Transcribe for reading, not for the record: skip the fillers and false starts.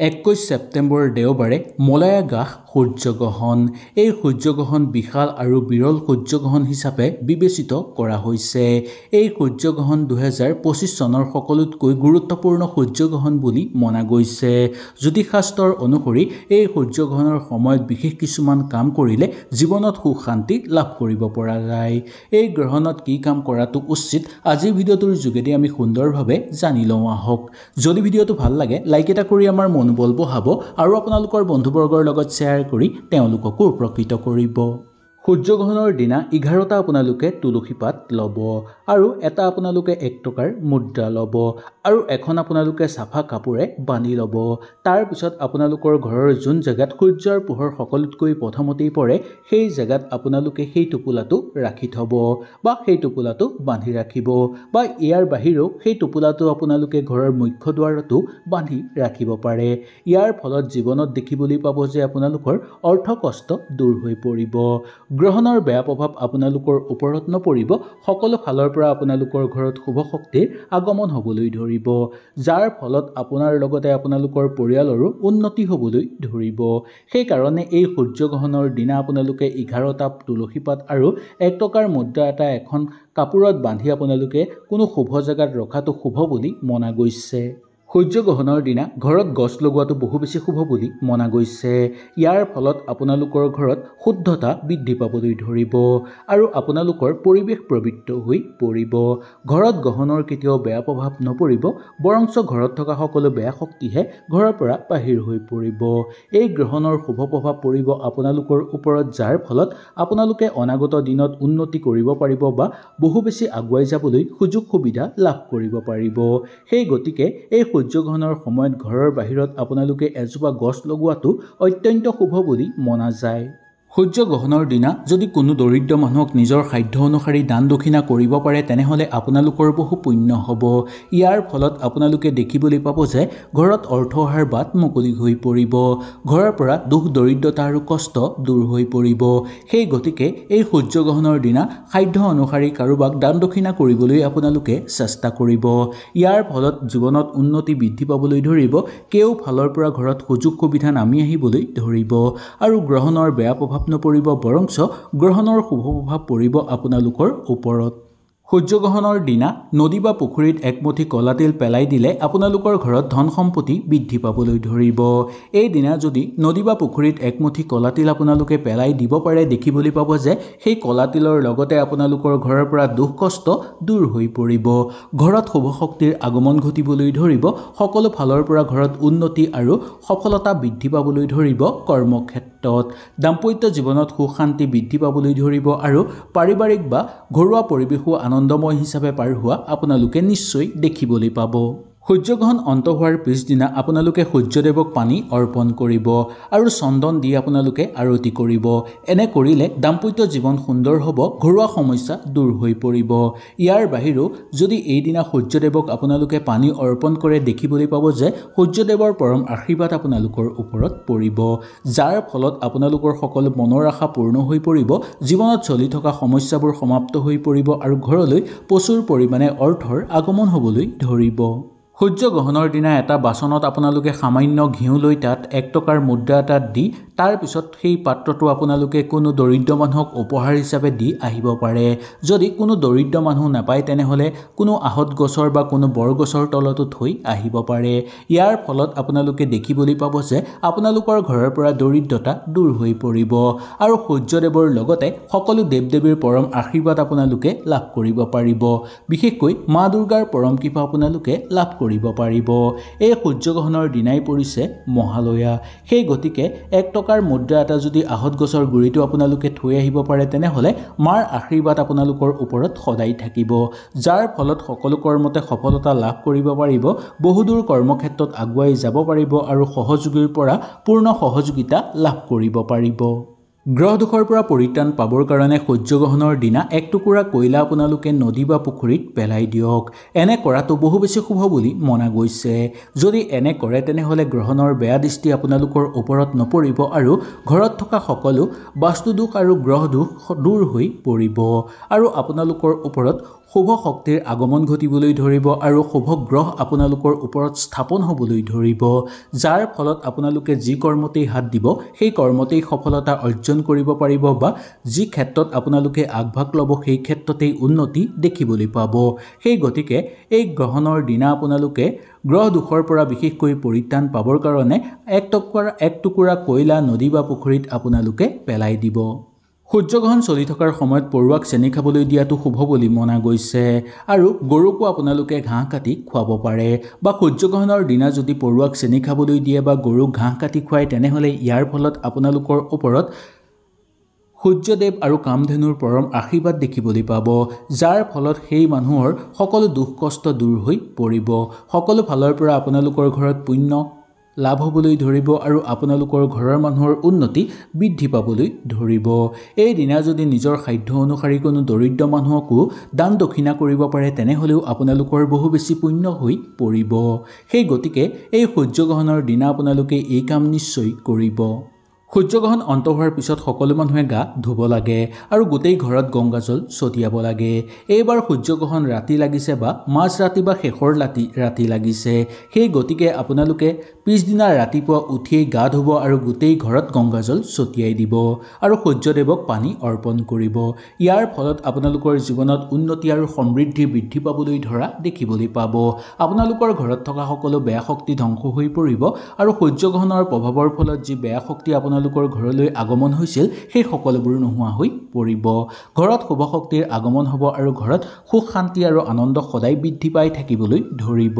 21 ছেপ্টেম্বৰ দেওবাৰে মলয়াগাহ সূৰ্যগ্ৰহণ। এই সূৰ্যগ্ৰহণ বিশাল আৰু বিৰল সূৰ্যগ্ৰহণ হিচাপে বিবেচিত কৰা হৈছে। এই সূৰ্যগ্ৰহণ 2025 চনৰ সকলোতকৈ গুৰুত্বপূৰ্ণ সূৰ্যগ্ৰহণ বুলি মনা গৈছে। জ্যোতিষশাস্ত্ৰৰ অনুসৰি এই সূৰ্যগ্ৰহণৰ সময়ত বিশেষ কিছুমান কাম কৰিলে জীৱনত সুখ শান্তি লাভ কৰিব পৰা যায়। এই গ্ৰহণত কি কাম কৰাটো উচিত আজিৰ ভিডিঅ'টোৰ যোগেদি আমি সুন্দৰভাৱে জানি লওঁ আহক। যদি ভিডিঅ'টো ভাল লাগে লাইক এটা কৰি আমাৰ মনোবল বঢ়াব আৰু আপোনালোকৰ বন্ধুবৰ্গৰ লগত শ্বেয়াৰ কৰি তেওঁলোককো উপকৃত কৰিব। সূৰ্যগ্ৰহণৰ দিনা 11টা আপোনালোকে তুলসী পাত ল'ব আৰু এটা আপোনালোকে 1 টকাৰ মুদ্ৰা ল'ব আৰু এখন আপোনালোকে চাফা কাপোৰে বান্ধি ল'ব। তাৰপিছত আপোনালোকৰ ঘৰৰ যোন জেগাত সূৰ্যৰ পোহৰ সকলোতকৈ প্ৰথমতেই পৰে সেই জেগাত আপোনালোকে সেই টোপোলাটো ৰাখি থ'ব বা সেই টোপোলাটো বান্ধি ৰাখিব বা ইয়াৰ বাহিৰেও সেই টোপোলাটো আপোনালোকে ঘৰৰ মুখ্য দুৱাৰতো বান্ধি ৰাখিব পাৰে। ইয়াৰ ফলত জীৱনত দেখিবলৈ পাব যে আপোনালোকৰ অৰ্থ কষ্ট দূৰ হৈ পৰিব। গ্ৰহণৰ বেয়া প্ৰভাৱ আপোনালোকৰ ওপৰত নপৰিব। সকলো ফালৰ পৰা আপোনালোকৰ ঘৰত শুভ শক্তিৰ আগমন হ'বলৈ ধৰিব, যাৰ ফলত আপোনাৰ লগতে আপোনালোকৰ পৰিয়ালৰো উন্নতি হ'বলৈ ধৰিব। সেইকাৰণে এই সূৰ্যগ্ৰহণৰ দিনা আপোনালোকে 11টা তুলসী পাত আৰু 1 টকাৰ মুদ্ৰা এটা এখন কাপোৰত বান্ধি আপোনালোকে কোনো শুভ জেগাত ৰখাটো শুভ বুলি মনা গৈছে। সূৰ্যগ্ৰহণৰ দিনা ঘৰত গছ লগোৱাটো বহু বেছি শুভ বুলি মনা গৈছে। ইয়াৰ ফলত আপোনালোকৰ ঘৰত শুদ্ধতা বৃদ্ধি পাবলৈ ধৰিব আৰু আপোনালোকৰ পৰিৱেশ পবিত্ৰ হৈ পৰিব। ঘৰত গ্ৰহণৰ কেতিয়াও বেয়া প্ৰভাৱ নপৰিব, বৰঞ্চ ঘৰত থকা সকলো বেয়া শক্তিহে ঘৰৰ পৰা বাহিৰ হৈ পৰিব। এই গ্ৰহণৰ শুভ প্ৰভাৱ পৰিব আপোনালোকৰ ওপৰত, যাৰ ফলত আপোনালোকে অনাগত দিনত উন্নতি কৰিব পাৰিব বা বহু বেছি আগুৱাই যাবলৈ সুযোগ সুবিধা লাভ কৰিব পাৰিব। সেই গতিকে এই সূৰ্যগ্ৰহণৰ সময়ত ঘৰৰ বাহিৰত আপোনালোকে এজোপা গছ লগোৱাটো অত্যন্ত শুভ বুলি মনা যায়। সূৰ্যগ্ৰহণৰ দিনা যদি কোনো দৰিদ্ৰ মানুহক নিজৰ সাধ্য অনুসৰি দান দক্ষিণা কৰিব পাৰে তেনেহ'লে আপোনালোকৰ বহু পুণ্য হ'ব। ইয়াৰ ফলত আপোনালোকে দেখিবলৈ পাব যে ঘৰত অৰ্থ অহাৰ বাট মুকলি হৈ পৰিব, ঘৰৰ পৰা দুখ দৰিদ্ৰতা আৰু কষ্ট দূৰ হৈ পৰিব। সেই গতিকে এই সূৰ্যগ্ৰহণৰ দিনা সাধ্য অনুসৰি কাৰোবাক দান দক্ষিণা কৰিবলৈ আপোনালোকে চেষ্টা কৰিব। ইয়াৰ ফলত জীৱনত উন্নতি বৃদ্ধি পাবলৈ ধৰিব, কেও ফালৰ পৰা ঘৰত সুযোগ সুবিধা নামি আহিবলৈ ধৰিব আৰু গ্ৰহণৰ বেয়া প্ৰভাৱ নপৰিব, বৰঞ্চ গ্ৰহণৰ শুভ প্ৰভাৱ পৰিব আপোনালোকৰ ওপৰত। সূৰ্যগ্ৰহণৰ দিনা নদী বা পুখুৰীত একমুঠি কলা তিল পেলাই দিলে আপোনালোকৰ ঘৰত ধন সম্পত্তি বৃদ্ধি পাবলৈ ধৰিব। এই দিনা যদি নদী বা পুখুৰীত একমুঠি কলা তিল আপোনালোকে পেলাই দিব পাৰে, দেখিবলৈ পাব যে সেই কলা তিলৰ লগতে আপোনালোকৰ ঘৰৰ পৰা দুখ কষ্ট দূৰ হৈ পৰিব, ঘৰত শুভ শক্তিৰ আগমন ঘটিবলৈ ধৰিব, সকলো ফালৰ পৰা ঘৰত উন্নতি আৰু সফলতা বৃদ্ধি পাবলৈ ধৰিব, কৰ্মক্ষেত্ৰত দাম্পত্য জীৱনত সুখ শান্তি বৃদ্ধি পাবলৈ ধৰিব আৰু পাৰিবাৰিক বা ঘৰুৱা পৰিৱেশো আনন্দময় হিচাপে পাৰ হোৱা আপোনালোকে নিশ্চয় দেখিবলৈ পাব। সূৰ্যগ্ৰহণ অন্ত হোৱাৰ পিছদিনা আপোনালোকে সূৰ্যদেৱক পানী অৰ্পণ কৰিব আৰু চন্দন দি আপোনালোকে আৰতি কৰিব। এনে কৰিলে দাম্পত্য জীৱন সুন্দৰ হ'ব, ঘৰুৱা সমস্যা দূৰ হৈ পৰিব। ইয়াৰ বাহিৰেও যদি এইদিনা সূৰ্যদেৱক আপোনালোকে পানী অৰ্পণ কৰে, দেখিবলৈ পাব যে সূৰ্যদেৱৰ পৰম আশীৰ্বাদ আপোনালোকৰ ওপৰত পৰিব, যাৰ ফলত আপোনালোকৰ সকলো মনৰ আশা পূৰ্ণ হৈ পৰিব, জীৱনত চলি থকা সমস্যাবোৰ সমাপ্ত হৈ পৰিব আৰু ঘৰলৈ প্ৰচুৰ পৰিমাণে অৰ্থৰ আগমন হ'বলৈ ধৰিব। সূৰ্যগ্ৰহণৰ দিনা এটা বাচনত আপোনালোকে সামান্য ঘিউ লৈ তাত 1 টকাৰ মুদ্ৰা এটা দি তাৰপিছত সেই পাত্ৰটো আপোনালোকে কোনো দৰিদ্ৰ মানুহক উপহাৰ হিচাপে দি আহিব পাৰে। যদি কোনো দৰিদ্ৰ মানুহ নাপায় তেনেহ'লে কোনো আহঁত গছৰ বা কোনো বৰগছৰ তলতো থৈ আহিব পাৰে। ইয়াৰ ফলত আপোনালোকে দেখিবলৈ পাব যে আপোনালোকৰ ঘৰৰ পৰা দৰিদ্ৰতা দূৰ হৈ পৰিব আৰু সূৰ্যদেৱৰ লগতে সকলো দেৱ দেৱীৰ পৰম আশীৰ্বাদ আপোনালোকে লাভ কৰিব পাৰিব। বিশেষকৈ মা দুৰ্গাৰ পৰম কৃপা আপোনালোকে লাভ কৰিব পাৰিব। এই সূৰ্যগ্ৰহণৰ দিনাই পৰিছে মহালয়া। সেই গতিকে 1 টকাৰ মুদ্ৰা এটা যদি আহঁত গছৰ গুৰিটো আপোনালোকে থৈ আহিব পাৰে তেনেহ'লে মাৰ আশীৰ্বাদ আপোনালোকৰ ওপৰত সদায় থাকিব, যাৰ ফলত সকলো কৰ্মতে সফলতা লাভ কৰিব পাৰিব, বহুদূৰ কৰ্মক্ষেত্ৰত আগুৱাই যাব পাৰিব আৰু সহযোগীৰ পৰা পূৰ্ণ সহযোগিতা লাভ কৰিব পাৰিব। গ্ৰহ দোষৰ পৰা পৰিত্ৰাণ পাবৰ কাৰণে সূৰ্যগ্ৰহণৰ দিনা 1 টুকুৰা কয়লা আপোনালোকে নদী বা পুখুৰীত পেলাই দিয়ক। এনে কৰাটো বহু বেছি শুভ বুলি মনা গৈছে। যদি এনে কৰে তেনেহ'লে গ্ৰহণৰ বেয়া দৃষ্টি আপোনালোকৰ ওপৰত নপৰিব আৰু ঘৰত থকা সকলো বাস্তুদোষ আৰু গ্ৰহ দোষ দূৰ হৈ পৰিব আৰু আপোনালোকৰ ওপৰত শুভ শক্তিৰ আগমন ঘটিবলৈ ধৰিব আৰু শুভ গ্ৰহ আপোনালোকৰ ওপৰত স্থাপন হ'বলৈ ধৰিব, যাৰ ফলত আপোনালোকে যি কৰ্মতেই হাত দিব সেই কৰ্মতেই সফলতা অৰ্জন কৰিব পাৰিব বা যি ক্ষেত্ৰত আপোনালোকে আগভাগ ল'ব সেই ক্ষেত্ৰতেই উন্নতি দেখিবলৈ পাব। সেই গতিকে এই গ্ৰহণৰ দিনা আপোনালোকে গ্ৰহ দোষৰ পৰা বিশেষকৈ পৰিত্ৰাণ পাবৰ কাৰণে এক টুকুৰা কয়লা নদী বা পুখুৰীত আপোনালোকে পেলাই দিব। সূৰ্যগ্ৰহণ চলি থকাৰ সময়ত পৰুৱাক চেনি খাবলৈ দিয়াটো শুভ বুলি মনা গৈছে আৰু গৰুকো আপোনালোকে ঘাঁহ কাটি খুৱাব পাৰে বা সূৰ্যগ্ৰহণৰ দিনা যদি পৰুৱাক চেনি খাবলৈ দিয়ে বা গৰুক ঘাঁহ কাটি খুৱায় তেনেহ'লে ইয়াৰ ফলত আপোনালোকৰ ওপৰত সূৰ্যদেৱ আৰু কামধেনুৰ পৰম আশীৰ্বাদ দেখিবলৈ পাব, যাৰ ফলত সেই মানুহৰ সকলো দুখ কষ্ট দূৰ হৈ পৰিব। সকলো ফালৰ পৰা আপোনালোকৰ ঘৰত পুণ্য লাভ হ'বলৈ ধৰিব আৰু আপোনালোকৰ ঘৰৰ মানুহৰ উন্নতি বৃদ্ধি পাবলৈ ধৰিব। এই দিনা যদি নিজৰ সাধ্য অনুসৰি কোনো দৰিদ্ৰ মানুহকো দান দক্ষিণা কৰিব পাৰে তেনেহ'লেও আপোনালোকৰ বহু বেছি পুণ্য হৈ পৰিব। সেই গতিকে এই সূৰ্যগ্ৰহণৰ দিনা আপোনালোকে এই কাম নিশ্চয় কৰিব। সূৰ্যগ্ৰহণ অন্ত হোৱাৰ পিছত সকলো মানুহে গা ধুব লাগে আৰু গোটেই ঘৰত গংগাজল ছটিয়াব লাগে। এইবাৰ সূৰ্যগ্ৰহণ ৰাতি লাগিছে বা মাজ ৰাতি বা শেষৰ ৰাতি লাগিছে। সেই গতিকে আপোনালোকে পিছদিনা ৰাতিপুৱা উঠিয়েই গা ধুব আৰু গোটেই ঘৰত গংগাজল ছটিয়াই দিব আৰু সূৰ্যদেৱক পানী অৰ্পণ কৰিব। ইয়াৰ ফলত আপোনালোকৰ জীৱনত উন্নতি আৰু সমৃদ্ধি বৃদ্ধি পাবলৈ ধৰা দেখিবলৈ পাব। আপোনালোকৰ ঘৰত থকা সকলো বেয়া শক্তি ধ্বংস হৈ পৰিব আৰু সূৰ্যগ্ৰহণৰ প্ৰভাৱৰ ফলত যি বেয়া শক্তি আপোনালোকৰ ঘৰলৈ আগমন হৈছিল সেই সকলোবোৰ নোহোৱা হৈ পৰিব। ঘৰত শুভ শক্তিৰ আগমন হ'ব আৰু ঘৰত সুখ শান্তি আৰু আনন্দ সদায় বৃদ্ধি পাই থাকিবলৈ ধৰিব।